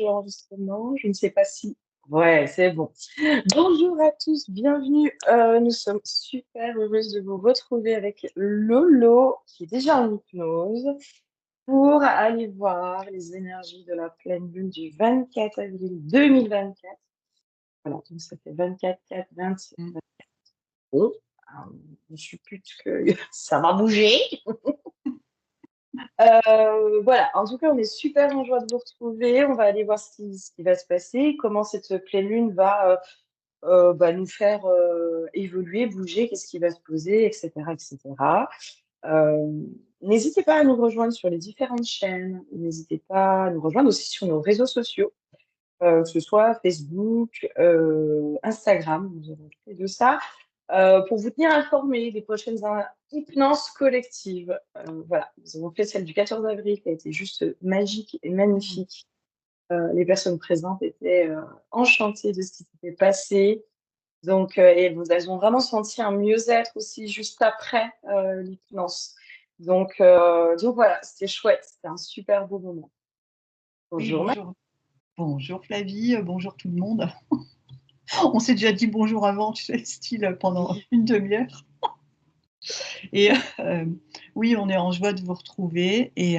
l'enregistrement. Je ne sais pas si. Ouais, c'est bon. Bonjour à tous, bienvenue. Nous sommes super heureuses de vous retrouver avec Lolo, qui est déjà en hypnose, pour aller voir les énergies de la pleine lune du 24 avril 2024. Voilà, donc ça fait 24, 4, 27. Bon, je suppute que ça va bouger. Voilà, en tout cas, on est super en joie de vous retrouver. On va aller voir ce qui va se passer, comment cette pleine lune va nous faire évoluer, bouger, qu'est-ce qui va se poser, etc., etc. Euh, N'hésitez pas à nous rejoindre sur les différentes chaînes. N'hésitez pas à nous rejoindre aussi sur nos réseaux sociaux, que ce soit Facebook, Instagram, nous avons fait de ça, pour vous tenir informés des prochaines hypnoses collectives. Voilà, nous avons fait celle du 14 avril qui a été juste magique et magnifique. Les personnes présentes étaient enchantées de ce qui s'était passé. Donc, et elles ont vraiment senti un mieux-être aussi juste après l'hypnose. Donc voilà, c'était chouette, c'était un super beau moment. Oui, Bonjour. bonjour. Bonjour Flavie, bonjour tout le monde. On s'est déjà dit bonjour avant, tu sais, style pendant une demi-heure. Et oui, on est en joie de vous retrouver et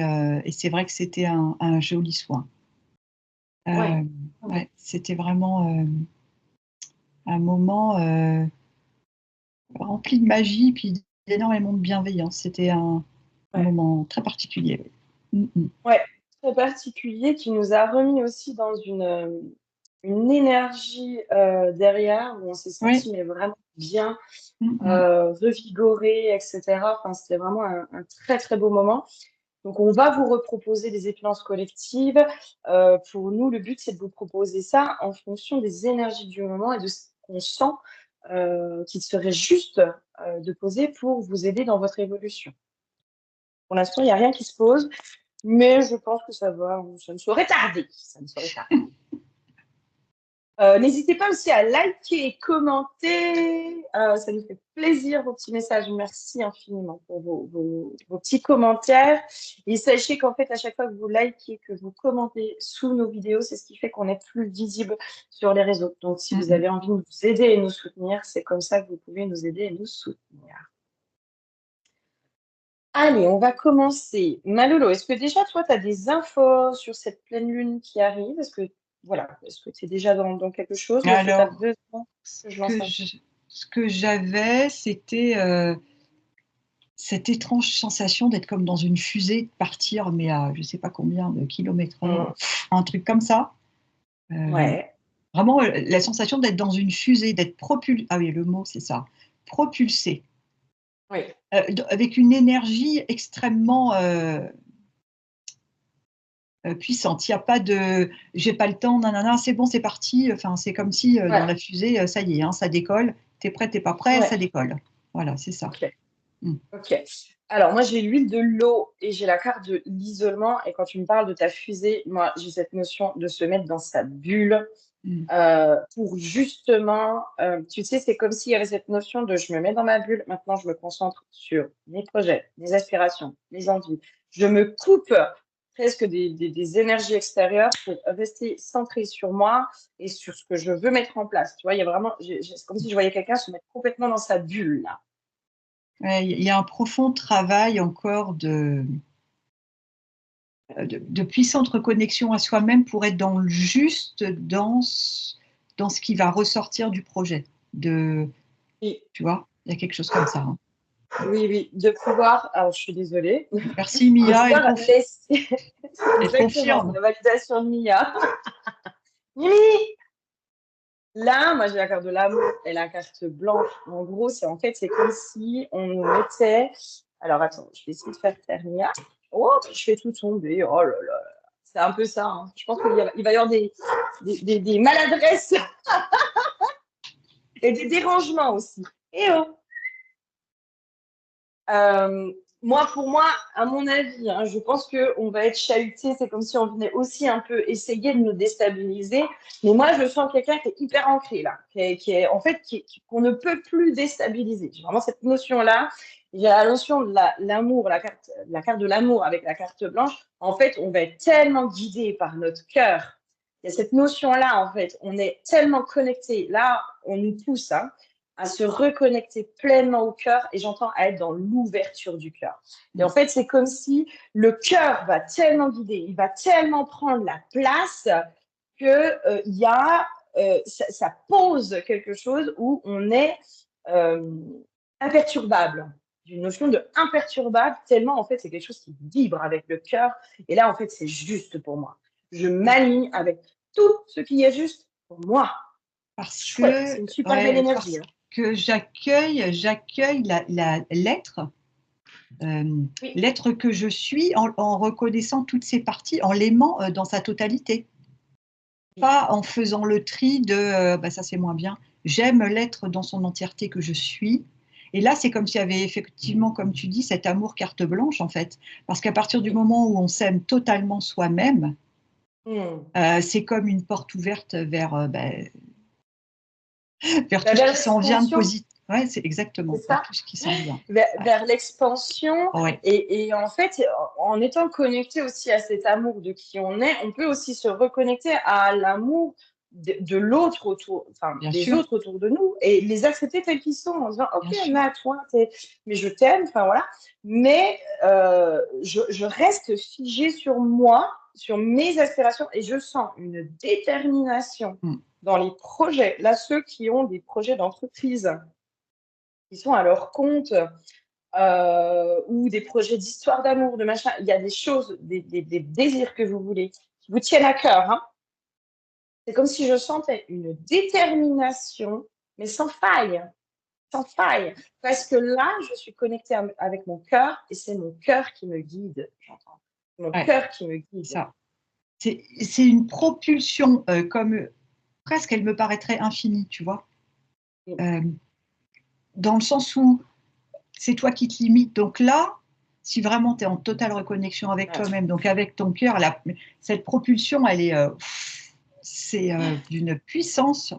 c'est vrai que c'était un joli soin. Ouais. Ouais, c'était vraiment un moment rempli de magie puis d'énormément de bienveillance. C'était un moment très particulier. Ouais, très particulier qui nous a remis aussi dans une énergie derrière où on s'est senti mais vraiment bien, revigoré, etc. Enfin, c'était vraiment un très très beau moment. Donc, on va vous reproposer des échéances collectives. Pour nous, le but, c'est de vous proposer ça en fonction des énergies du moment et de ce qu'on sent qu'il serait juste de poser pour vous aider dans votre évolution. Pour l'instant, il n'y a rien qui se pose, mais je pense que ça ne saurait tarder. Ça ne saurait tarder. N'hésitez pas aussi à liker et commenter. Ça nous fait plaisir, vos petits messages. Merci infiniment pour vos petits commentaires. Et sachez qu'en fait, à chaque fois que vous likez, que vous commentez sous nos vidéos, c'est ce qui fait qu'on est plus visible sur les réseaux. Donc, si vous avez envie de nous aider et nous soutenir, c'est comme ça que vous pouvez nous aider et nous soutenir. Allez, on va commencer. Malolo, est-ce que déjà, toi, tu as des infos sur cette pleine lune qui arrive? Est-ce que tu es déjà dans quelque chose? Alors, ce que j'avais, c'était cette étrange sensation d'être comme dans une fusée, de partir, mais à je ne sais pas combien de kilomètres heure, un truc comme ça. Vraiment, la sensation d'être dans une fusée, d'être propulsé. Ah oui, le mot, c'est ça. Propulsé. Oui. Avec une énergie extrêmement puissante. Il n'y a pas de « j'ai pas le temps, nanana, c'est bon, c'est parti ». Enfin, c'est comme si dans la fusée, ça y est, hein, ça décolle. T'es prêt, t'es pas prêt, ça décolle. Voilà, c'est ça. Ok. Alors, moi, j'ai l'huile de l'eau et j'ai la carte de l'isolement. Et quand tu me parles de ta fusée, moi, j'ai cette notion de se mettre dans sa bulle pour justement, tu sais, c'est comme s'il y avait cette notion de je me mets dans ma bulle, maintenant je me concentre sur mes projets, mes aspirations, mes envies. Je me coupe presque des énergies extérieures pour rester centré sur moi et sur ce que je veux mettre en place. Tu vois, il y a vraiment, c'est comme si je voyais quelqu'un se mettre complètement dans sa bulle, là. Il y a un profond travail encore de puissante reconnexion à soi-même pour être dans le juste, dans ce qui va ressortir du projet. Tu vois, il y a quelque chose comme ça. Hein. Oui, de pouvoir. Alors, je suis désolée. Merci Mia, elle confirme. Exactement, c'est la validation de Mia. Mimi! Là, moi, j'ai la carte de l'amour et la carte blanche. En gros, c'est comme si on nous mettait. Alors, attends, je vais essayer de faire taire Mia. Oh, je fais tout tomber. Oh là là. C'est un peu ça. Hein. Je pense qu'il va y avoir des maladresses et des dérangements aussi. Et oh! Pour moi, à mon avis, hein, je pense qu'on va être chahuté. C'est comme si on venait aussi un peu essayer de nous déstabiliser. Mais moi, je sens quelqu'un qui est hyper ancré là, qu'on ne peut plus déstabiliser. J'ai vraiment cette notion-là. J'ai la notion de l'amour, la carte de l'amour avec la carte blanche. En fait, on va être tellement guidé par notre cœur. Il y a cette notion-là, en fait. On est tellement connecté. Là, on nous pousse à se reconnecter pleinement au cœur, et j'entends à être dans l'ouverture du cœur. Et en fait, c'est comme si le cœur va tellement guider, il va tellement prendre la place que ça pose quelque chose où on est imperturbable. Une notion de imperturbable, tellement en fait c'est quelque chose qui vibre avec le cœur. Et là, en fait, c'est juste pour moi. Je m'aligne avec tout ce qui est juste pour moi. Parce Chouette, que, c'est une super belle énergie. que j'accueille l'être, Oui. l'être que je suis, en reconnaissant toutes ses parties, en l'aimant dans sa totalité. Pas en faisant le tri de ça c'est moins bien. J'aime l'être dans son entièreté que je suis. Et là, c'est comme s'il y avait effectivement, comme tu dis, cet amour carte blanche en fait. Parce qu'à partir du moment où on s'aime totalement soi-même, c'est comme une porte ouverte vers tout ce Vers qui s'en vient de l'expansion, positif. Ouais, c'est exactement, c'est vers ça. tout ce qui s'en vient. Vers l'expansion. Ouais. Et en fait, en étant connecté aussi à cet amour de qui on est, on peut aussi se reconnecter à l'amour de l'autre autour, enfin Bien des sûr, autres autour de nous, et les accepter tels qu'ils sont, en se disant ok, bien sûr. Nat, toi, mais je t'aime, enfin voilà, mais je reste figée sur moi, sur mes aspirations, et je sens une détermination dans les projets. Là, ceux qui ont des projets d'entreprise, qui sont à leur compte, ou des projets d'histoire d'amour, de machin. Il y a des choses, des désirs que vous voulez, qui vous tiennent à cœur. C'est comme si je sentais une détermination, mais sans faille. Sans faille. Parce que là, je suis connectée avec mon cœur, et c'est mon cœur qui me guide. J'entends. Mon cœur qui me guide. Ça. C'est une propulsion comme presque, elle me paraîtrait infinie, tu vois. Dans le sens où c'est toi qui te limites. Donc là, si vraiment tu es en totale reconnexion avec toi-même, donc avec ton cœur, cette propulsion, elle est, c'est d'une puissance.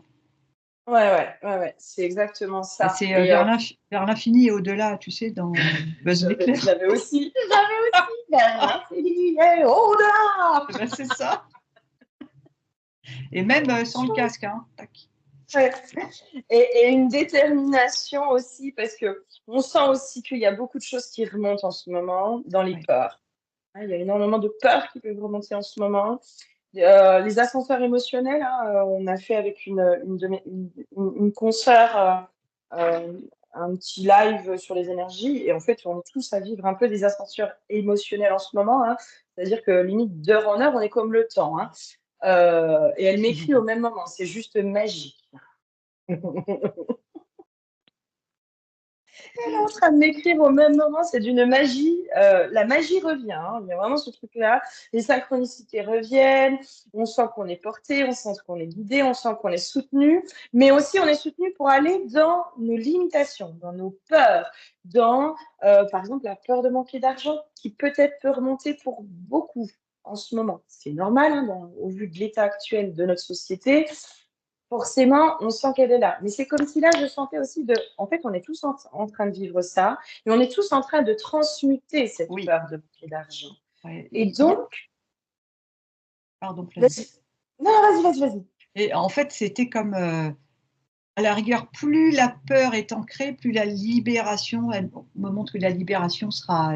Ouais, c'est exactement ça. C'est Et, vers l'infini et au-delà, tu sais, dans Buzz l'éclair. je l'avais aussi, vers l'infini et au-delà. C'est ça. Et même sans le casque, hein. Tac. Ouais. Et une détermination aussi, parce que on sent aussi qu'il y a beaucoup de choses qui remontent en ce moment dans les peurs. Il y a énormément de peurs qui peuvent remonter en ce moment. Les ascenseurs émotionnels, on a fait avec une consoeur un petit live sur les énergies, et en fait, on est tous à vivre un peu des ascenseurs émotionnels en ce moment. C'est-à-dire que limite d'heure en heure, on est comme le temps. Et elle m'écrit au même moment, c'est juste magique. Elle est en train de m'écrire au même moment, c'est d'une magie. La magie revient, il y a vraiment ce truc-là. Les synchronicités reviennent, on sent qu'on est porté, on sent qu'on est guidé, on sent qu'on est soutenu, mais aussi on est soutenu pour aller dans nos limitations, dans nos peurs, dans, par exemple, la peur de manquer d'argent, qui peut-être peut remonter pour beaucoup en ce moment. C'est normal, au vu de l'état actuel de notre société. Forcément, on sent qu'elle est là. Mais c'est comme si là, je sentais aussi en fait, on est tous en train de vivre ça, et on est tous en train de transmuter cette peur de manquer d'argent. Ouais. Et donc. Pardon, Flavie. Non, vas-y. Et en fait, c'était comme, à la rigueur, plus la peur est ancrée, plus la libération, elle me montre que la libération sera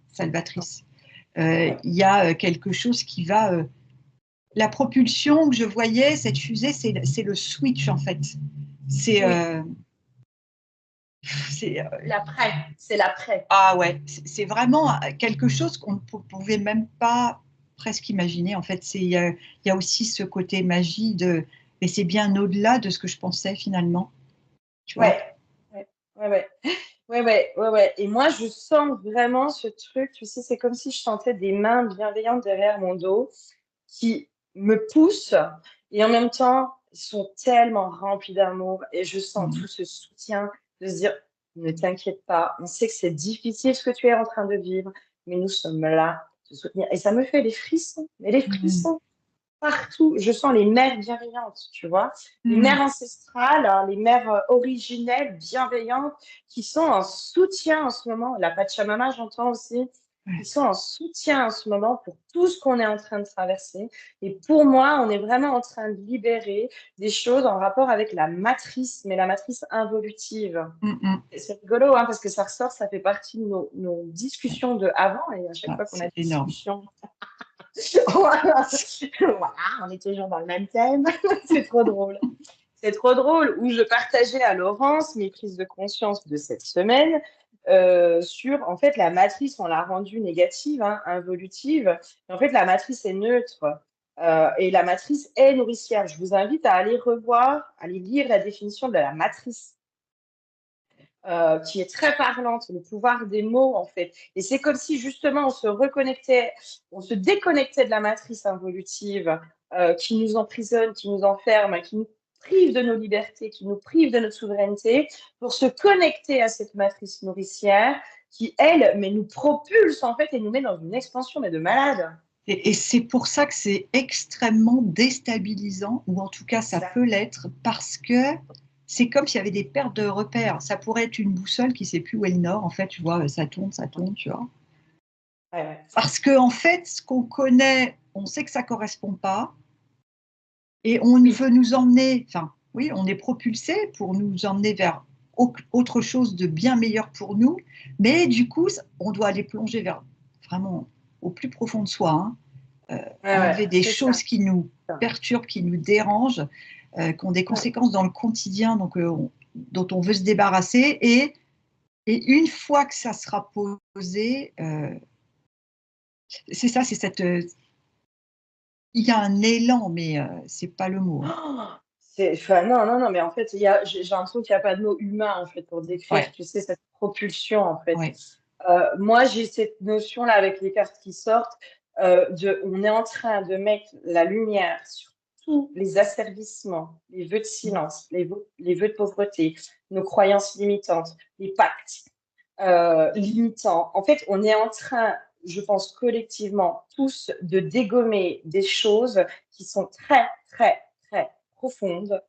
salvatrice. Il y a quelque chose qui va. La propulsion que je voyais, cette fusée, c'est le switch en fait. C'est l'après. C'est l'après. Ah ouais, c'est vraiment quelque chose qu'on ne pouvait même pas presque imaginer. En fait, il y a aussi ce côté magie et c'est bien au-delà de ce que je pensais finalement. Tu vois? Ouais. Et moi, je sens vraiment ce truc, tu sais, c'est comme si je sentais des mains bienveillantes derrière mon dos qui me poussent, et en même temps, ils sont tellement remplis d'amour, et je sens tout ce soutien de se dire, ne t'inquiète pas, on sait que c'est difficile ce que tu es en train de vivre, mais nous sommes là pour te soutenir. Et ça me fait des frissons, mais des frissons partout. Je sens les mères bienveillantes, tu vois, les mères ancestrales, les mères originelles, bienveillantes, qui sont en soutien en ce moment. La Pachamama, j'entends aussi. qui sont en soutien en ce moment pour tout ce qu'on est en train de traverser. Et pour moi, on est vraiment en train de libérer des choses en rapport avec la matrice, mais la matrice involutive. Et c'est rigolo, hein, parce que ça ressort, ça fait partie de nos discussions de avant, et à chaque Ah, fois qu'on a c'est des énorme. discussions, voilà, voilà, on est toujours dans le même thème. C'est trop drôle. C'est trop drôle, où je partageais à Laurence mes prises de conscience de cette semaine sur, en fait, la matrice, on l'a rendue négative, hein, involutive. En fait, la matrice est neutre et la matrice est nourricière. Je vous invite à aller revoir, à aller lire la définition de la matrice qui est très parlante, le pouvoir des mots, en fait. Et c'est comme si, justement, on se déconnectait de la matrice involutive qui nous emprisonne, qui nous enferme, qui nous prive de nos libertés, qui nous prive de notre souveraineté, pour se connecter à cette matrice nourricière qui, elle, mais nous propulse, en fait, et nous met dans une expansion, mais de malade. Et c'est pour ça que c'est extrêmement déstabilisant, ou en tout cas ça peut l'être, parce que c'est comme s'il y avait des pertes de repères. Ça pourrait être une boussole qui ne sait plus où est le nord. En fait, tu vois, ça tourne, tu vois. Ouais. Parce que en fait, ce qu'on connaît, on sait que ça ne correspond pas, et on veut nous emmener, enfin, oui, on est propulsé pour nous emmener vers autre chose de bien meilleur pour nous, mais du coup, on doit aller plonger vers vraiment au plus profond de soi, hein. Enlever des choses qui nous perturbent, qui nous dérangent, qui ont des conséquences dans le quotidien, donc, dont on veut se débarrasser. Et une fois que ça sera posé, c'est ça, c'est cette... il y a un élan, mais c'est pas le mot. Enfin, non, mais en fait, j'ai l'impression qu'il n'y a pas de mot humain, en fait, pour décrire, tu sais, cette propulsion, en fait. Ouais. Moi, j'ai cette notion-là avec les cartes qui sortent, on est en train de mettre la lumière sur tous les asservissements, les vœux de silence, les vœux de pauvreté, nos croyances limitantes, les pactes limitants. En fait, on est en train, je pense collectivement, tous, de dégommer des choses qui sont très, très, très profondes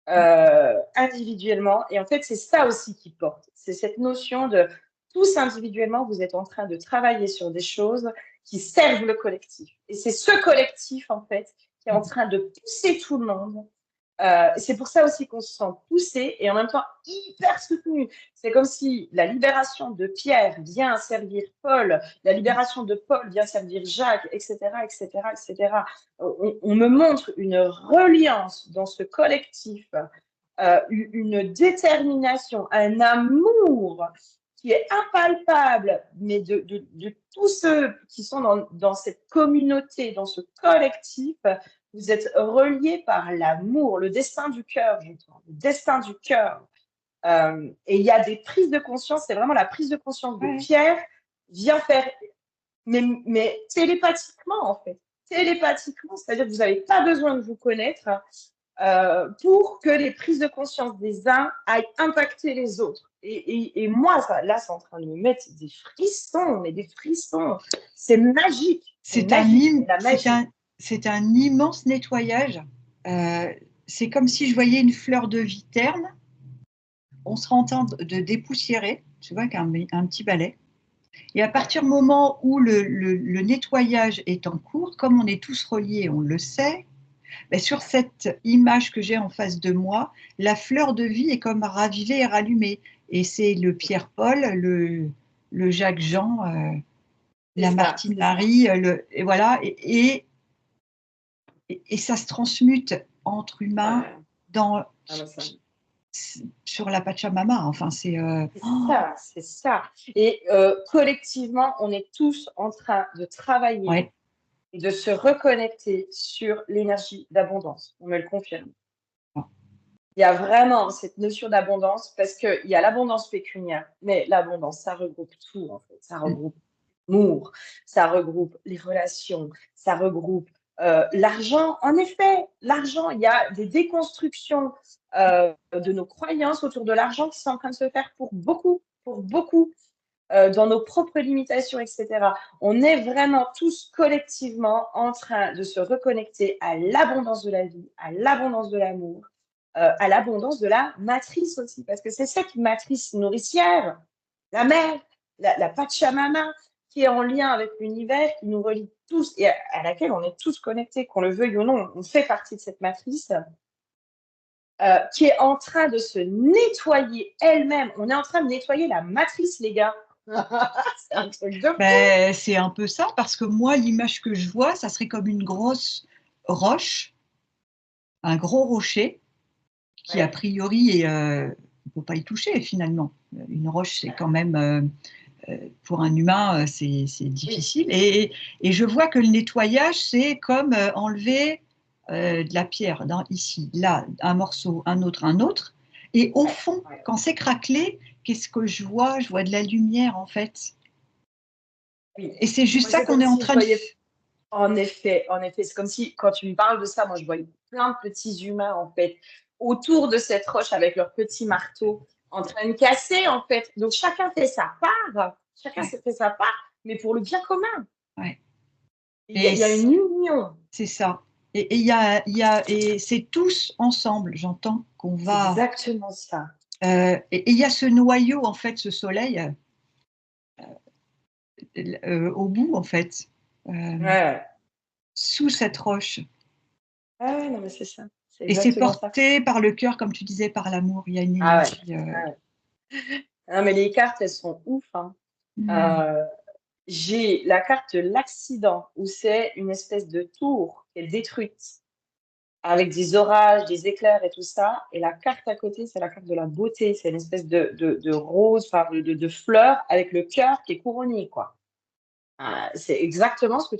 individuellement. Et en fait, c'est ça aussi qui porte. C'est cette notion de tous individuellement, vous êtes en train de travailler sur des choses qui servent le collectif. Et c'est ce collectif, en fait, qui est en train de pousser tout le monde. C'est pour ça aussi qu'on se sent poussé et en même temps hyper soutenu. C'est comme si la libération de Pierre vient servir Paul, la libération de Paul vient servir Jacques, etc., etc., etc. On me montre une reliance dans ce collectif, une détermination, un amour qui est impalpable, mais de tous ceux qui sont dans cette communauté, dans ce collectif, vous êtes reliés par l'amour, le destin du cœur, j'entends, le destin du cœur. Et il y a des prises de conscience, c'est vraiment la prise de conscience de Pierre vient faire, mais télépathiquement en fait, télépathiquement, c'est-à-dire que vous n'avez pas besoin de vous connaître pour que les prises de conscience des uns aillent impacter les autres. Et moi, là, c'est en train de me mettre des frissons, mais des frissons. C'est magique. C'est un immense nettoyage. C'est comme si je voyais une fleur de vie terne. On sera en train de dépoussiérer, tu vois, avec un petit balai. Et à partir du moment où le nettoyage est en cours, comme on est tous reliés, on le sait, ben sur cette image que j'ai en face de moi, la fleur de vie est comme ravivée et rallumée. Et c'est le Pierre-Paul, le Jacques-Jean, la Martine-Marie, et voilà. Et ça se transmute entre humains sur la Pachamama. Enfin, c'est c'est ça. Et collectivement, on est tous en train de travailler et de se reconnecter sur l'énergie d'abondance. On me le confirme. Il y a vraiment cette notion d'abondance parce qu'il y a l'abondance pécuniaire, mais l'abondance, ça regroupe tout en fait. Ça regroupe l'amour, ça regroupe les relations, ça regroupe l'argent. En effet, l'argent, il y a des déconstructions de nos croyances autour de l'argent qui sont en train de se faire pour beaucoup, dans nos propres limitations, etc. On est vraiment tous collectivement en train de se reconnecter à l'abondance de la vie, à l'abondance de l'amour, à l'abondance de la matrice aussi, parce que c'est cette matrice nourricière, la mère, la Pachamama, qui est en lien avec l'univers, qui nous relie tous et à laquelle on est tous connectés, qu'on le veuille ou non, on fait partie de cette matrice, qui est en train de se nettoyer elle-même. On est en train de nettoyer la matrice, les gars. C'est un truc de fou. Ben, c'est un peu ça, parce que moi, l'image que je vois, ça serait comme une grosse roche, un gros rocher, qui a Ouais. priori, on ne peut pas y toucher finalement. Une roche, c'est quand même, pour un humain, c'est Oui. difficile. Et je vois que le nettoyage, c'est comme enlever de la pierre, ici, là, un morceau, un autre, un autre. Et au fond, Ouais. quand c'est craquelé, qu'est-ce que je vois? Je vois de la lumière, en fait. Oui. Et c'est juste Moi, ça c'est qu'on comme est en si je train de voyais. En effet, c'est comme si, quand tu me parles de ça, moi, je voyais plein de petits humains, en fait, autour de cette roche avec leur petit marteau, en train de casser, en fait. Donc, chacun fait sa part, chacun Ouais, fait sa part, mais pour le bien commun. ouais. Il y a une union. C'est ça. Et c'est tous ensemble, j'entends qu'on C'est va. exactement ça. Et il y a ce noyau, en fait, ce soleil au bout, en fait, euh, Ouais, ouais. sous cette roche. Ah ouais, non, mais c'est ça. C'est Et c'est exactement ça. porté par le cœur, comme tu disais, par l'amour. Il y a une Ah ouais. énergie. Ah ouais. Non, mais les cartes, elles sont ouf, hein. Hmm, Euh, j'ai la carte de l'accident, où c'est une espèce de tour qui est détruite, avec des orages, des éclairs et tout ça. Et la carte à côté, c'est la carte de la beauté. C'est une espèce de rose, enfin de fleur avec le cœur qui est couronné, quoi. C'est exactement ce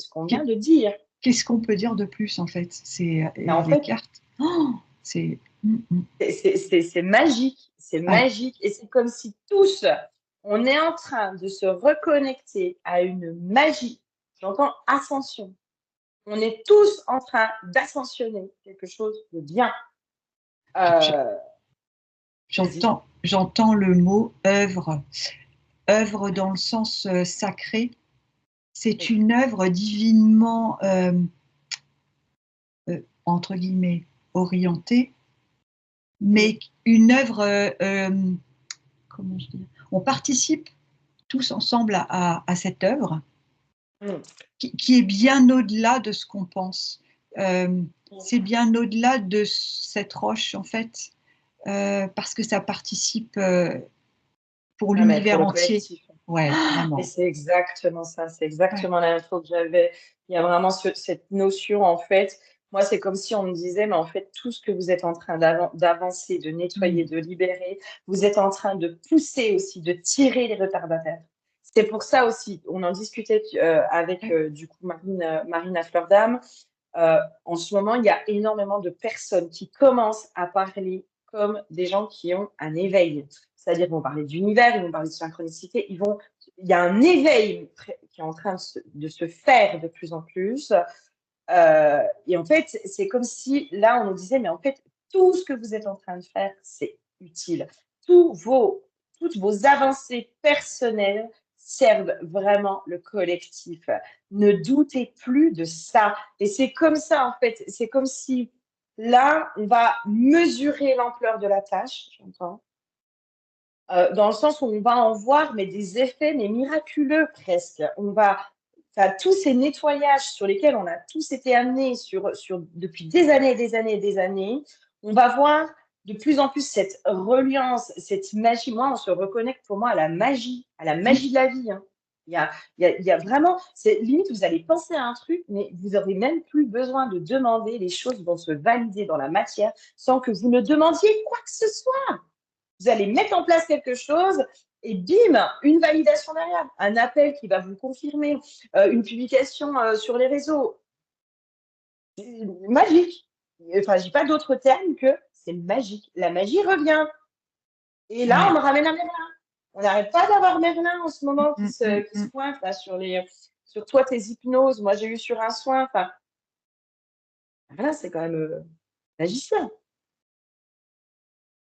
qu'on vient de dire. Qu'est-ce qu'on peut dire de plus, en fait? C'est Mais en les fait, cartes. Oh, c'est. c'est magique, c'est Ouais. magique. Et c'est comme si tous, on est en train de se reconnecter à une magie. J'entends ascension. On est tous en train d'ascensionner quelque chose de bien. J- Euh, Vas-y. J'entends le mot œuvre. Œuvre dans le sens sacré. C'est Oui. une œuvre divinement, entre guillemets, orientée, Mm. mais une œuvre, comment je dis, on participe tous ensemble à cette œuvre Mm. qui est bien au-delà de ce qu'on pense. Euh, c'est bien au-delà de cette roche, en fait, parce que ça participe pour Ouais, mais pour l'univers le entier. collectif. Ouais, Et vraiment. c'est exactement ça, c'est Ouais. exactement la info que j'avais. Il y a vraiment cette notion, en fait. Moi, c'est comme si on me disait, mais en fait, tout ce que vous êtes en train d'avancer, de nettoyer, Mm. de libérer, vous êtes en train de pousser aussi, de tirer les retardataires. C'est pour ça aussi, on en discutait avec Ouais. du coup Marine à Fleur d'Âme. En ce moment, il y a énormément de personnes qui commencent à parler comme des gens qui ont un éveil. C'est-à-dire, ils vont parler d'univers, ils vont parler de synchronicité, il y a un éveil qui est en train de se faire de plus en plus. Et en fait, c'est comme si là, on nous disait, mais en fait, tout ce que vous êtes en train de faire, c'est utile. Tous vos, toutes vos avancées personnelles servent vraiment le collectif. Ne doutez plus de ça. Et c'est comme ça, en fait. C'est comme si là, on va mesurer l'ampleur de la tâche, j'entends, dans le sens où on va en voir mais des effets mais miraculeux presque. Enfin, tous ces nettoyages sur lesquels on a tous été amenés depuis des années et des années et des années, on va voir de plus en plus cette reliance, cette magie. Moi, on se reconnecte pour moi à la Mm. magie de la vie, hein. Il y a vraiment, c'est limite, vous allez penser à un truc, mais vous n'aurez même plus besoin de demander. Les choses vont se valider dans la matière sans que vous ne demandiez quoi que ce soit. Vous allez mettre en place quelque chose et bim, une validation derrière, un appel qui va vous confirmer, une publication sur les réseaux. C'est magique. Enfin, je n'ai pas d'autre terme que c'est magique. La magie revient. Et là, on Ouais. me ramène à Merlin. On n'arrête pas d'avoir Merlin en ce moment Mm, mm, qui se mm. pointe là, sur toi, tes hypnoses. Moi, j'ai eu sur un soin. Enfin, voilà, c'est quand même magicien.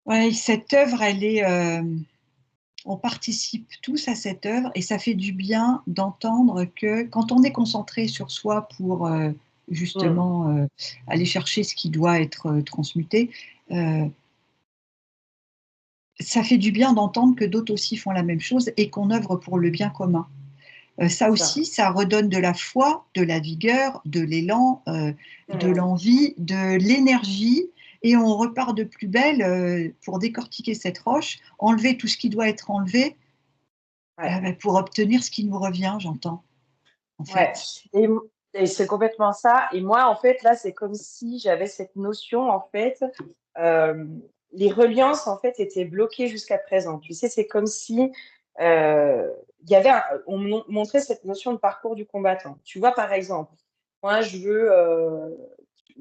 Ouais, cette œuvre, on participe tous à cette œuvre et ça fait du bien d'entendre que quand on est concentré sur soi pour Mm. justement aller chercher ce qui doit être transmuté, euh, ça fait du bien d'entendre que d'autres aussi font la même chose et qu'on œuvre pour le bien commun. Ça aussi, ça redonne de la foi, de la vigueur, de l'élan, de l'envie, de l'énergie. Et on repart de plus belle pour décortiquer cette roche, enlever tout ce qui doit être enlevé pour obtenir ce qui nous revient, j'entends. En fait. Et c'est complètement ça. Et moi, en fait, là, c'est comme si j'avais cette notion, en fait, les reliances, en fait, étaient bloquées jusqu'à présent. Tu sais, c'est comme si il y avait on montrait cette notion de parcours du combattant. Tu vois, par exemple, moi, je veux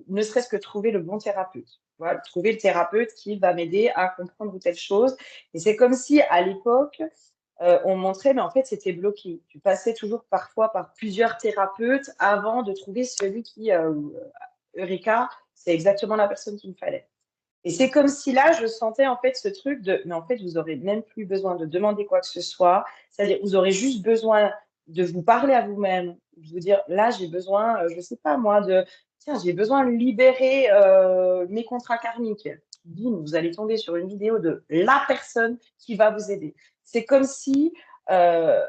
ne serait-ce que trouver le bon thérapeute. Voilà, trouver le thérapeute qui va m'aider à comprendre telle chose. Et c'est comme si, à l'époque, on montrait, mais en fait, c'était bloqué. Tu passais toujours parfois par plusieurs thérapeutes avant de trouver celui qui, Eureka, c'est exactement la personne qu'il me fallait. Et c'est comme si là, je sentais en fait ce truc de, mais en fait, vous aurez même plus besoin de demander quoi que ce soit. C'est-à-dire, vous aurez juste besoin de vous parler à vous-même, de vous dire, là, j'ai besoin, je sais pas moi, tiens, j'ai besoin de libérer mes contrats karmiques. Bim, vous allez tomber sur une vidéo de la personne qui va vous aider. C'est comme si euh,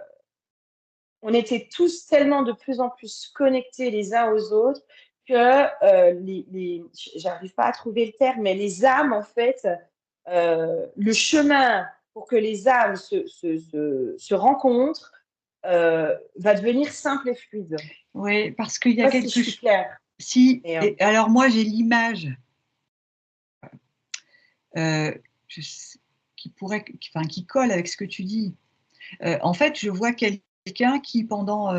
on était tous tellement de plus en plus connectés les uns aux autres que j'arrive pas à trouver le terme, mais les âmes, en fait, le chemin pour que les âmes se rencontrent va devenir simple et fluide. Oui, parce qu'il y a Pas quelque si je suis chose. claire. Si, Et, alors moi j'ai l'image qui colle avec ce que tu dis. En fait, je vois quelqu'un qui, pendant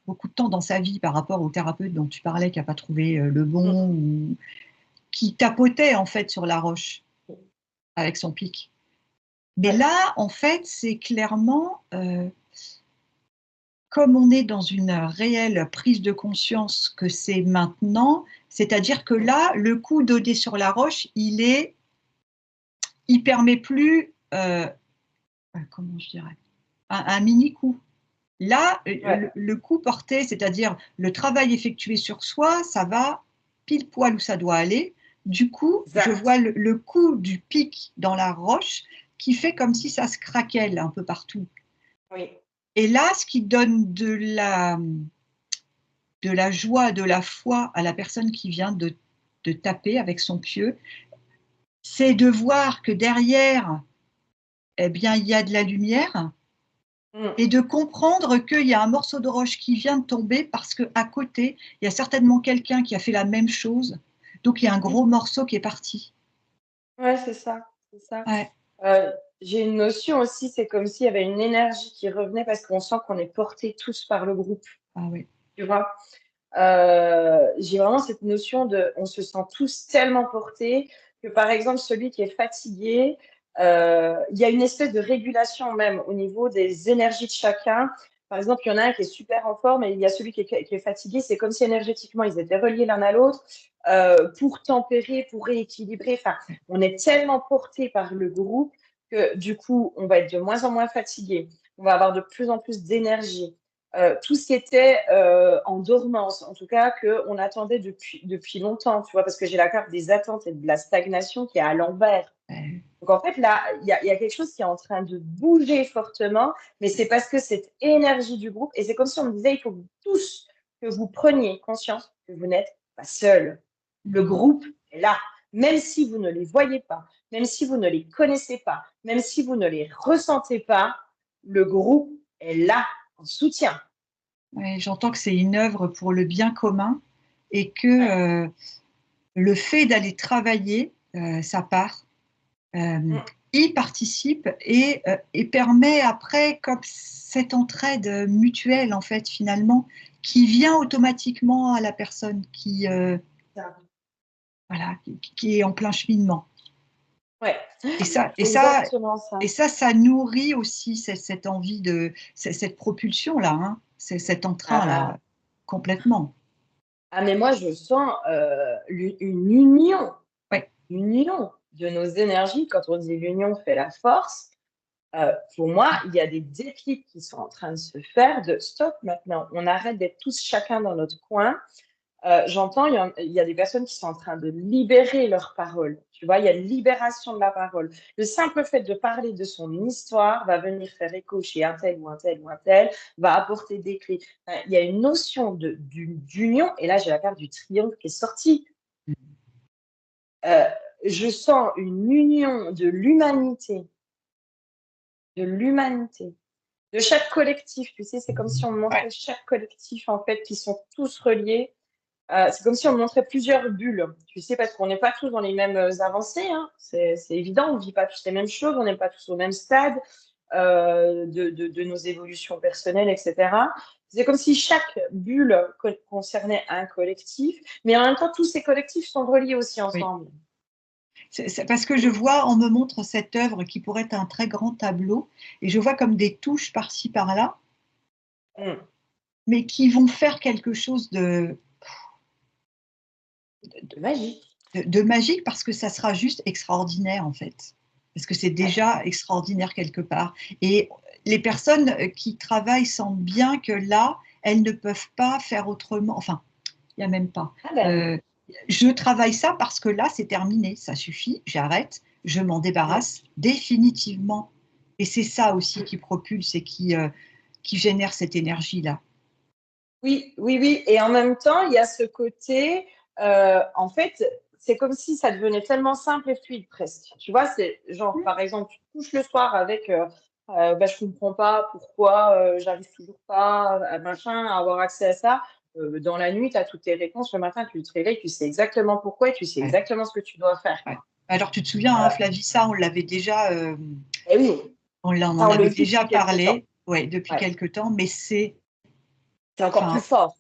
beaucoup de temps dans sa vie, par rapport au thérapeute dont tu parlais, qui n'a pas trouvé le bon, ou qui tapotait en fait sur la roche avec son pic. Mais là, en fait, c'est clairement, comme on est dans une réelle prise de conscience que c'est maintenant, c'est-à-dire que là, le coup donné sur la roche, il permet plus, comment je dirais, un mini coup. Là, le coup porté, c'est-à-dire le travail effectué sur soi, ça va pile poil où ça doit aller. Du coup, je vois le coup du pic dans la roche qui fait comme si ça se craquelle un peu partout. Oui. Et là, ce qui donne de la joie, de la foi à la personne qui vient de taper avec son pieu, c'est de voir que derrière, eh bien, il y a de la lumière et de comprendre qu'il y a un morceau de roche qui vient de tomber parce qu'à côté, il y a certainement quelqu'un qui a fait la même chose. Donc, il y a un gros morceau qui est parti. Ouais, c'est ça. C'est ça. Ouais. J'ai une notion aussi, c'est comme s'il y avait une énergie qui revenait parce qu'on sent qu'on est portés tous par le groupe. Ah oui. Tu vois? J'ai vraiment cette notion de, on se sent tous tellement portés que, par exemple, celui qui est fatigué, il y a une espèce de régulation même au niveau des énergies de chacun. Par exemple, il y en a un qui est super en forme et il y a celui qui est fatigué. C'est comme si énergétiquement, ils étaient reliés l'un à l'autre pour tempérer, pour rééquilibrer. Enfin, on est tellement porté par le groupe que du coup, on va être de moins en moins fatigué. On va avoir de plus en plus d'énergie. Tout ce qui était en dormance, en tout cas qu'on attendait depuis longtemps, tu vois, parce que j'ai la carte des attentes et de la stagnation qui est à l'envers. Donc en fait, là, il y a quelque chose qui est en train de bouger fortement, mais c'est parce que cette énergie du groupe, et c'est comme si on me disait, il faut que tous, que vous preniez conscience que vous n'êtes pas seul. Le groupe est là, même si vous ne les voyez pas, même si vous ne les connaissez pas, même si vous ne les ressentez pas, le groupe est là en soutien. Ouais, j'entends que c'est une œuvre pour le bien commun et que le fait d'aller travailler sa part, y participe et permet après, comme cette entraide mutuelle, en fait, finalement, qui vient automatiquement à la personne voilà, qui est en plein cheminement. Ouais, Et ça, et ça, exactement ça. et ça nourrit aussi cette envie cette propulsion-là, hein, cet entrain-là, Ah, complètement. mais moi, je sens une union, Ouais. union de nos énergies. Quand on dit l'union fait la force, pour moi, il y a des déclics qui sont en train de se faire de stop maintenant. On arrête d'être tous chacun dans notre coin. J'entends, il y a des personnes qui sont en train de libérer leur parole. Tu vois, il y a une libération de la parole. Le simple fait de parler de son histoire va venir faire écho chez un tel ou un tel ou un tel, va apporter des clés. Il y a une notion d'union, et là j'ai la carte du triomphe qui est sortie. Euh, je sens une union de chaque collectif. Tu sais, c'est comme si on montrait chaque collectif en fait qui sont tous reliés. C'est comme si on montrait plusieurs bulles, tu sais, parce qu'on n'est pas tous dans les mêmes avancées, hein. C'est évident, on ne vit pas tous les mêmes choses, on n'est pas tous au même stade de nos évolutions personnelles, etc. C'est comme si chaque bulle concernait un collectif, mais en même temps, tous ces collectifs sont reliés aussi ensemble. C'est parce que je vois, on me montre cette œuvre qui pourrait être un très grand tableau, et je vois comme des touches par-ci, par-là, mais qui vont faire quelque chose de magique. De magique, parce que ça sera juste extraordinaire en fait. Parce que c'est déjà extraordinaire quelque part. Et les personnes qui travaillent sentent bien que là, elles ne peuvent pas faire autrement. Enfin, il n'y a même pas. Je travaille ça parce que là, c'est terminé. Ça suffit, j'arrête, je m'en débarrasse définitivement. Et c'est ça aussi qui propulse et qui génère cette énergie-là. Oui, oui, oui. Et en même temps, il y a ce côté, en fait, c'est comme si ça devenait tellement simple et fluide presque. Tu vois, c'est genre, par exemple, tu te couches le soir avec, bah, je comprends pas pourquoi j'arrive toujours pas à machin, à avoir accès à ça. Dans la nuit, tu as toutes tes réponses. Le matin, tu te réveilles, tu sais exactement pourquoi et tu sais exactement ce que tu dois faire. Alors, tu te souviens, hein, Flavie, ça, on l'avait déjà, Eh oui, on en ça, on le avait vit déjà depuis quelque temps. parlé, depuis quelque temps, mais c'est encore plus fort.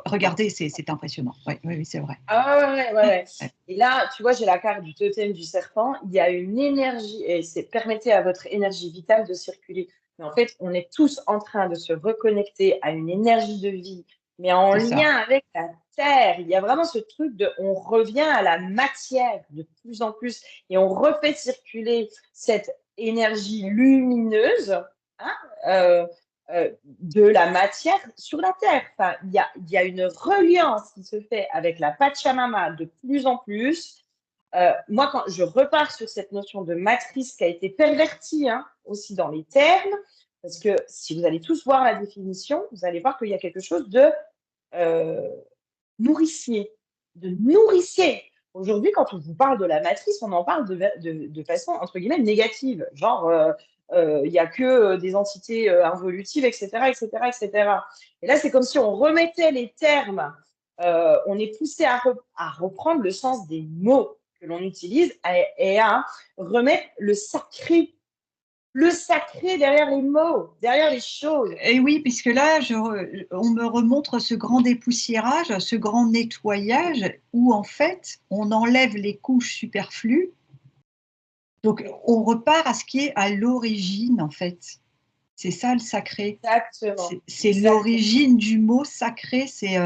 Regardez, c'est impressionnant. Oui, c'est vrai. Ah ouais. Et là, tu vois, j'ai la carte du totem du serpent. Il y a une énergie, et c'est permettez à votre énergie vitale de circuler. Mais en fait, on est tous en train de se reconnecter à une énergie de vie, mais en lien avec la terre. Il y a vraiment ce truc de, on revient à la matière de plus en plus, et on refait circuler cette énergie lumineuse. Hein, de la matière sur la Terre. Enfin, il y a une reliance qui se fait avec la Pachamama de plus en plus. Moi, quand je repars sur cette notion de matrice qui a été pervertie aussi dans les termes, parce que si vous allez tous voir la définition, vous allez voir qu'il y a quelque chose de nourricier, Aujourd'hui, quand on vous parle de la matrice, on en parle de façon, entre guillemets, négative. Genre, il n'y a que des entités involutives, etc., etc., etc. Et là, c'est comme si on remettait les termes, on est poussé à reprendre le sens des mots que l'on utilise et à remettre le sacré derrière les mots, derrière les choses. Et oui, puisque là, on me remontre ce grand dépoussiérage, ce grand nettoyage, où en fait, on enlève les couches superflues. Donc, on repart à ce qui est à l'origine, en fait. C'est ça le sacré. Exactement. C'est l'origine du mot sacré, c'est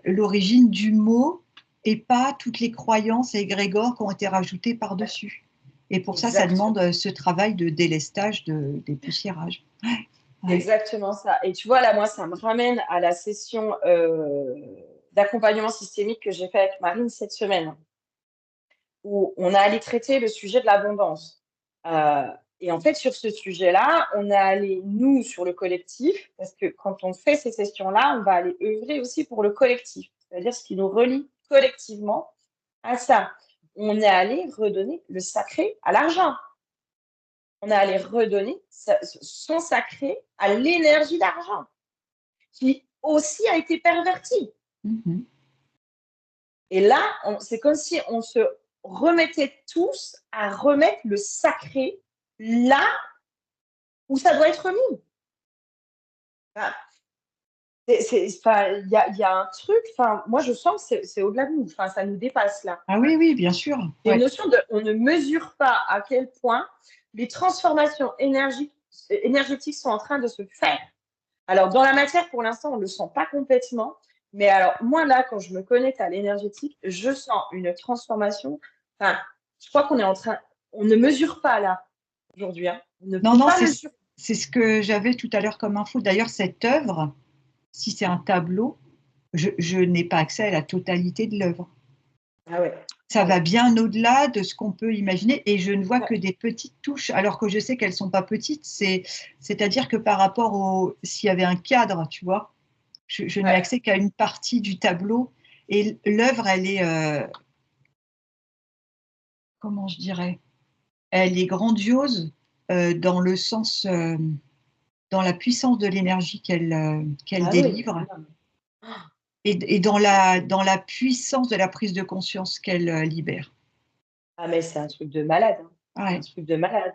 l'origine du mot et pas toutes les croyances et égrégores qui ont été rajoutées par-dessus. Et pour ça, ça demande ce travail de délestage, de dépoussiérage. Exactement ça. Et tu vois, là, moi, ça me ramène à la session d'accompagnement systémique que j'ai fait avec Marine cette semaine, où on a allé traiter le sujet de l'abondance. Et en fait, sur ce sujet-là, on est allé, nous, sur le collectif, parce que quand on fait ces sessions-là, on va aller œuvrer aussi pour le collectif, c'est-à-dire ce qui nous relie collectivement à ça. On est allé redonner le sacré à l'argent. On est allé redonner son sacré à l'énergie d'argent, qui aussi a été pervertie. Mm-hmm. Et là, c'est comme si on se remettait tous à remettre le sacré là où ça doit être mis. Enfin, il y a un truc, moi je sens que c'est au-delà de nous, ça nous dépasse là. Ah oui, bien sûr. Il y a une notion de, on ne mesure pas à quel point les transformations énergétiques sont en train de se faire. Alors, dans la matière, pour l'instant, on ne le sent pas complètement. Mais alors, moi, là, quand je me connecte à l'énergétique, je sens une transformation. Enfin, je crois qu'on est en train. On ne mesure pas là, aujourd'hui. Non, c'est ce que j'avais tout à l'heure comme info. D'ailleurs, cette œuvre, si c'est un tableau, je n'ai pas accès à la totalité de l'œuvre. Ah ouais. Ça va bien au-delà de ce qu'on peut imaginer et je ne vois que des petites touches, alors que je sais qu'elles ne sont pas petites. C'est-à-dire que par rapport s'il y avait un cadre, tu vois, je n'ai accès qu'à une partie du tableau et l'œuvre, elle est, comment je dirais, elle est grandiose dans le sens, dans la puissance de l'énergie qu'elle Ah oui. délivre et dans la puissance de la prise de conscience qu'elle libère. Ah mais c'est un truc de malade, hein. C'est un Ouais, truc de malade.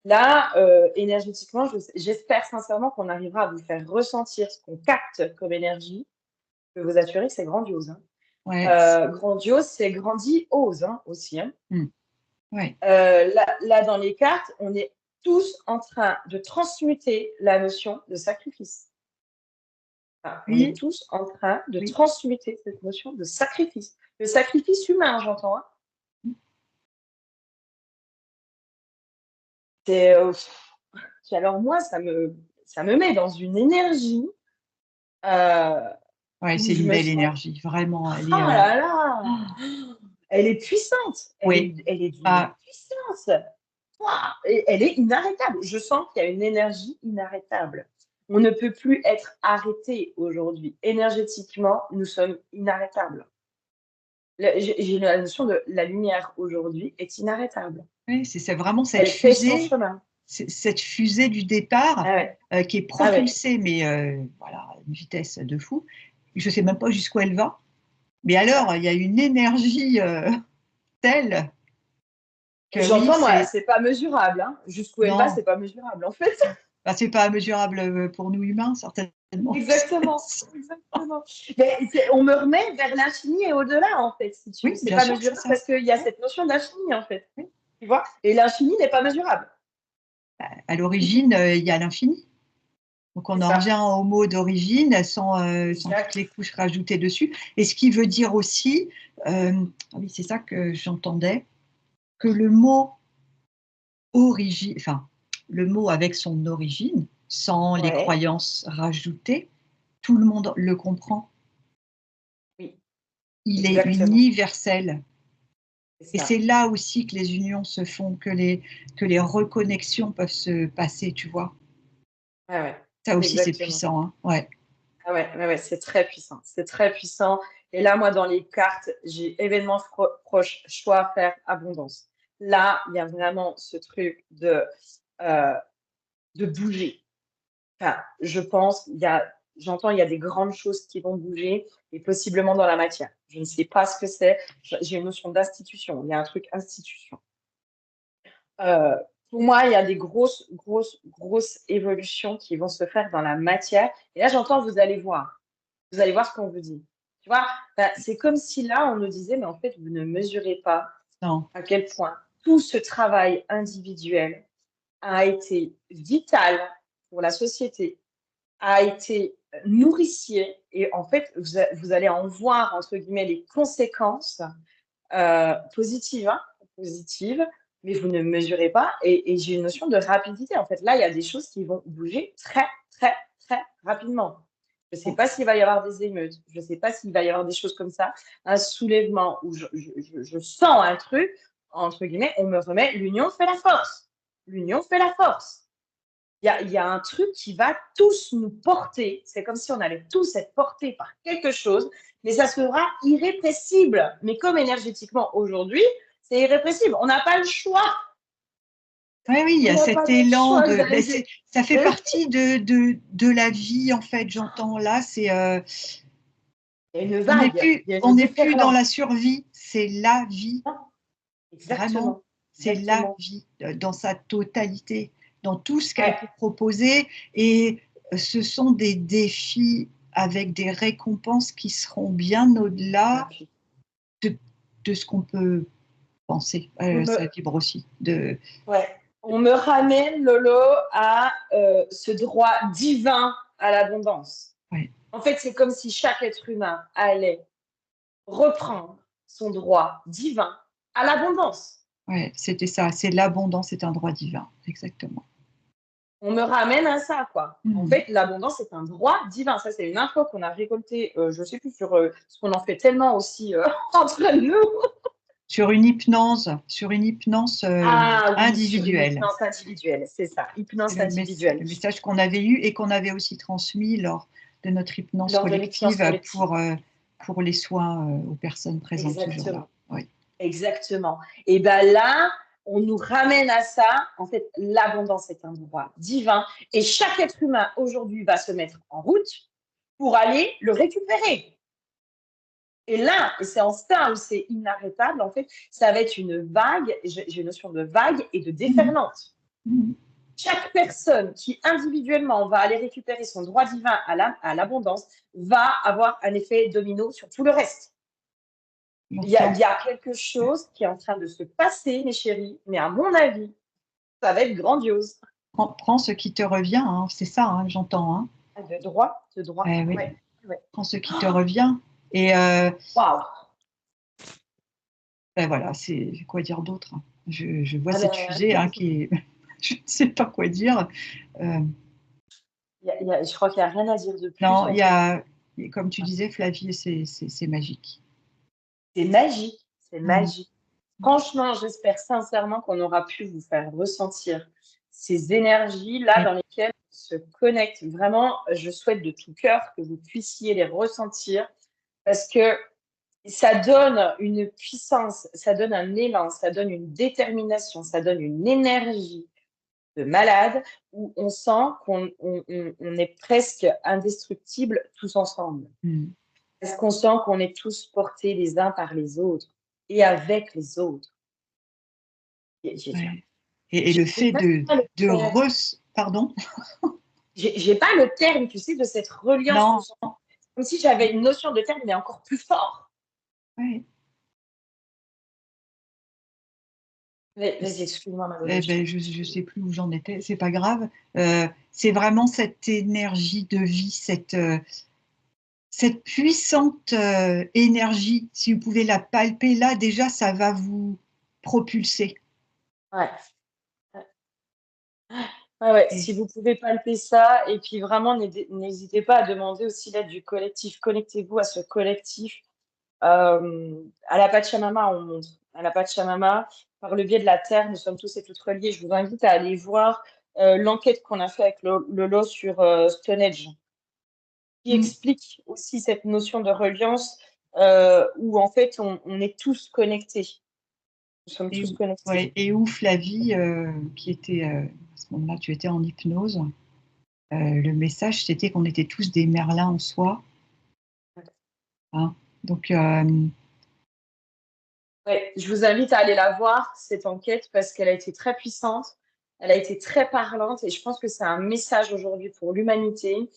Là, énergétiquement, j'espère sincèrement qu'on arrivera à vous faire ressentir ce qu'on capte comme énergie. Je peux vous assurer que c'est grandiose, hein. ouais, Grandiose, c'est grandiose, hein, aussi, hein. ouais. Là, dans les cartes, on est tous en train de transmuter la notion de sacrifice. Enfin, on est Oui, tous en train de oui. transmuter cette notion de sacrifice. Le sacrifice humain, j'entends, hein. C'est, alors moi, ça me met dans une énergie Ouais, où c'est je une me belle sens, énergie, vraiment. Elle est, ah là là, oh, elle est puissante, oui, elle est d'une ah, puissance. Ouah, et elle est inarrêtable. Je sens qu'il y a une énergie inarrêtable. On ne peut plus être arrêté aujourd'hui. Énergétiquement, nous sommes inarrêtables. J'ai la notion de la lumière aujourd'hui est inarrêtable. oui, c'est vraiment Elle fait son chemin. cette fusée du départ Ah ouais, qui est ah ouais. propulsée, mais voilà, à une vitesse de fou. Je ne sais même pas jusqu'où elle va. Mais alors, il y a une énergie telle que oui, J'entends, moi, c'est pas mesurable, hein. Jusqu'où elle va, non, c'est pas mesurable, en fait. bah, c'est pas mesurable pour nous humains, certainement. Exactement, exactement. Mais on me remet vers l'infini et au-delà, en fait, si tu veux. Oui, C'est bien pas sûr, c'est mesurable ça. parce qu'il y a Ouais, cette notion d'infini, en fait. ouais. Tu vois? Et l'infini n'est pas mesurable. À l'origine, il y a l'infini. Donc C'est on en ça. revient au mot d'origine sans toutes Exact. les couches rajoutées dessus. Et ce qui veut dire aussi, oui, c'est ça que j'entendais, que le mot origine, enfin, le mot avec son origine, sans les Ouais. croyances rajoutées, tout le monde le comprend. Oui, Il est exactement. universel. C'est Et c'est ça. là aussi que les unions se font, que les reconnexions peuvent se passer, tu vois. Ouais, ouais. Ça aussi, c'est Exactement. puissant, hein. Ouais. Ah ouais, ouais, ouais, c'est très puissant. C'est très puissant. Et là, moi, dans les cartes, j'ai événements proches, choix à faire, abondance. Là, il y a vraiment ce truc euh, de bouger. Enfin, je pense, j'entends, il y a des grandes choses qui vont bouger et possiblement dans la matière. Je ne sais pas ce que c'est. J'ai une notion d'institution. Il y a un truc institution. Euh, pour moi, il y a des grosses, grosses, grosses évolutions qui vont se faire dans la matière. Et là, j'entends, vous allez voir. Vous allez voir ce qu'on vous dit. Tu vois, ben, c'est comme si là, on nous disait, mais en fait, vous ne mesurez pas Non. à quel point tout ce travail individuel a été vital pour la société, a été nourricier. Et en fait, vous allez en voir, entre guillemets, les conséquences positives, hein, positives, mais vous ne mesurez pas. Et j'ai une notion de rapidité. En fait, là, il y a des choses qui vont bouger très, très, très rapidement. Je ne sais pas s'il va y avoir des émeutes. Je ne sais pas s'il va y avoir des choses comme ça. Un soulèvement où je sens un truc, entre guillemets, on me remet l'union fait la force. L'union fait la force. Il y a un truc qui va tous nous porter. C'est comme si on allait tous être portés par quelque chose, mais ça sera irrépressible. Mais comme énergétiquement aujourd'hui, c'est irrépressible. On n'a pas le choix. Oui, oui, il y On a n'a cet pas le élan choix. Vous de. allez Ben, me dire, ça fait mais oui, partie de la vie, en fait, j'entends là. il y a une On n'est vague, plus, il y a on une n'est plus dans déferlante. la survie, c'est la vie, vraiment, Exactement. c'est la Exactement. vie dans sa totalité, dans tout ce qu'elle Ouais. peut proposer. Et ce sont des défis avec des récompenses qui seront bien Et au-delà puis, de, de ce qu'on peut penser. on me, Ça vibre aussi. ouais. On me ramène, Lolo, à ce droit divin à l'abondance. Ouais. En fait, c'est comme si chaque être humain allait reprendre son droit divin à l'abondance. Ouais, c'était ça, c'est l'abondance, c'est un droit divin, exactement. on me ramène à ça, quoi. En fait, l'abondance est un droit divin. Ça, c'est une info qu'on a récoltée, je ne sais plus sur ce qu'on en fait tellement aussi entre nous. Sur une hypnose Ah oui, sur une individuelle. hypnose individuelle, c'est ça, hypnose C'est individuelle. le message qu'on avait eu et qu'on avait aussi transmis lors de notre hypnose Lors de l'hypnose collective collective. pour les soins aux personnes présentes ce jour-là. Oui. Exactement. Et bien là, on nous ramène à ça. En fait, l'abondance est un droit divin et chaque être humain aujourd'hui va se mettre en route pour aller le récupérer. Et là, et c'est en ça où c'est inarrêtable, en fait, ça va être une vague, j'ai une notion de vague et de déferlante. Chaque personne qui individuellement va aller récupérer son droit divin à l'abondance va avoir un effet domino sur tout le reste. Il y a quelque chose qui est en train de se passer, mes chéris, mais à mon avis, ça va être grandiose. Prends ce qui te revient, hein, c'est ça, hein, j'entends. Hein. De droit, de droit. Oui. Ouais. Prends ce qui te revient. Et waouh. Ben voilà, c'est quoi dire d'autre. Je vois cette fusée hein, qui est, je ne sais pas quoi dire. Je crois qu'il n'y a rien à dire de plus. Non, il y a, comme tu disais, Flavie, c'est magique. C'est magique, c'est magique. Franchement, j'espère sincèrement qu'on aura pu vous faire ressentir ces énergies-là dans lesquelles on se connecte. Vraiment, je souhaite de tout cœur que vous puissiez les ressentir parce que ça donne une puissance, ça donne un élan, ça donne une détermination, ça donne une énergie de malade où on sent qu'on est presque indestructibles tous ensemble. Parce qu'on sent qu'on est tous portés les uns par les autres et avec les autres. Et le fait pardon. J'ai pas le terme, tu sais, de cette reliance. Comme si j'avais une notion de terme, mais encore plus fort. Oui. Vas-y, excuse-moi, je ne sais plus où j'en étais, c'est pas grave. C'est vraiment cette énergie de vie, cette puissante énergie. Si vous pouvez la palper là, déjà, ça va vous propulser. Ouais. Ouais. Si vous pouvez palper ça, et puis vraiment, n'hésitez pas à demander aussi l'aide du collectif. Connectez-vous à ce collectif. À la Pachamama, on montre. À la Pachamama, par le biais de la Terre, nous sommes tous et toutes reliés. Je vous invite à aller voir l'enquête qu'on a fait avec Lolo sur Stonehenge, qui explique aussi cette notion de reliance où en fait, on est tous connectés. Nous sommes tous connectés. Ouais, et où Flavie, qui était, à ce moment-là, tu étais en hypnose, le message, c'était qu'on était tous des merlins en soi. Hein, donc, je vous invite à aller la voir, cette enquête, parce qu'elle a été très puissante, elle a été très parlante, et je pense que c'est un message aujourd'hui pour l'humanité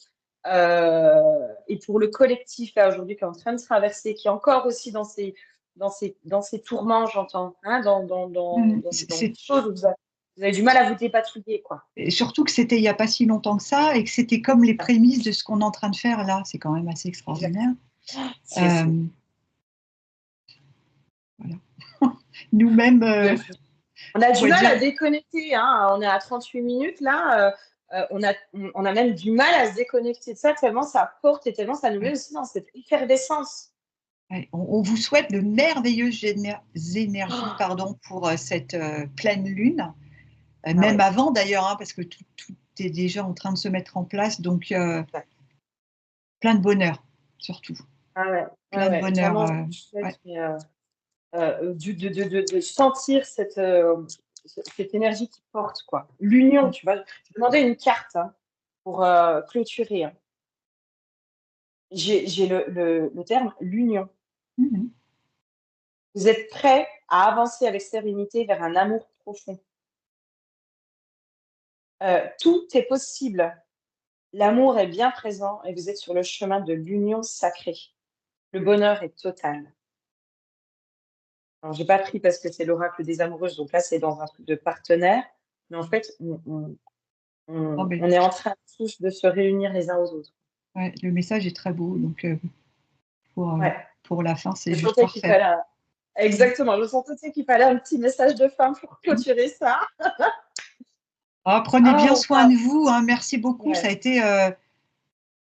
et pour le collectif là aujourd'hui qui est en train de traverser, qui est encore aussi dans ces tourments, j'entends, hein, dans des choses où vous avez du mal à vous dépatouiller, quoi. Et surtout que c'était il n'y a pas si longtemps que ça, et que c'était comme les prémices de ce qu'on est en train de faire là. C'est quand même assez extraordinaire. Voilà. Nous-mêmes. On a du mal à déconnecter. Hein. On est à 38 minutes là. On a même du mal à se déconnecter de ça, tellement ça porte et tellement ça nous met aussi dans cette effervescence. On vous souhaite de merveilleuses énergies pour cette pleine lune. Même avant d'ailleurs, hein, parce que tout est déjà en train de se mettre en place. Donc, plein de bonheur, surtout. Plein de bonheur. De sentir cette énergie qui porte, quoi. L'union, tu vois. Je demandais une carte hein, pour clôturer. Hein. J'ai le terme l'union. Vous êtes prêts à avancer avec sérénité vers un amour profond. Tout est possible. L'amour est bien présent et vous êtes sur le chemin de l'union sacrée. Le bonheur est total. Alors, j'ai pas pris parce que c'est l'oracle des amoureuses, donc là, c'est dans un truc de partenaire. Mais en fait, on est en train tous de se réunir les uns aux autres. Ouais, le message est très beau, donc pour la fin, c'est juste parfait. Exactement, je sentais qu'il fallait un petit message de fin pour clôturer ça. Ah, prenez Ah, bien soin de vous, hein. Merci beaucoup. Ça a ouais. été,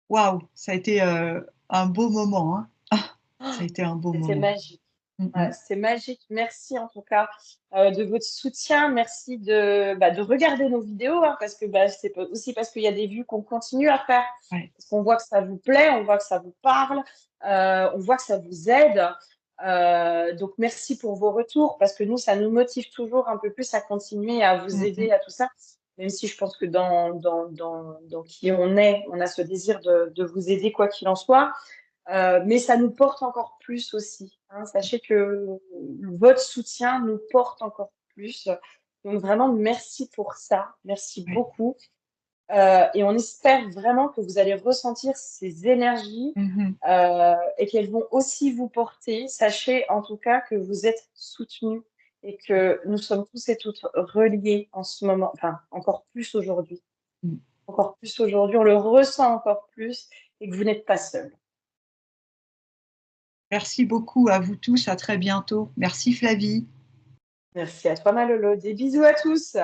waouh, ça a été un beau moment, hein. Ah, ça a été un beau C'était moment. magique. Mm, Ouais, mm. c'est magique. Merci en tout cas de votre soutien. Merci de regarder nos vidéos, hein, parce que c'est aussi parce qu'il y a des vues qu'on continue à faire. Ouais. Parce qu'on voit que ça vous plaît, on voit que ça vous parle, on voit que ça vous aide. Donc merci pour vos retours, parce que nous, ça nous motive toujours un peu plus à continuer à vous Mm, mm. aider à tout ça. Même si je pense que dans qui on est, on a ce désir de vous aider quoi qu'il en soit. Mais ça nous porte encore plus aussi, hein. Sachez que votre soutien nous porte encore plus. Donc vraiment, merci pour ça. Merci Ouais. beaucoup. Et on espère vraiment que vous allez ressentir ces énergies Mhm. et qu'elles vont aussi vous porter. Sachez en tout cas que vous êtes soutenus et que nous sommes tous et toutes reliés en ce moment, enfin encore plus aujourd'hui. Mm. Encore plus aujourd'hui, on le ressent encore plus et que vous n'êtes pas seuls. Merci beaucoup à vous tous. À très bientôt. Merci Flavie. Merci à toi, Malolo. Des bisous à tous.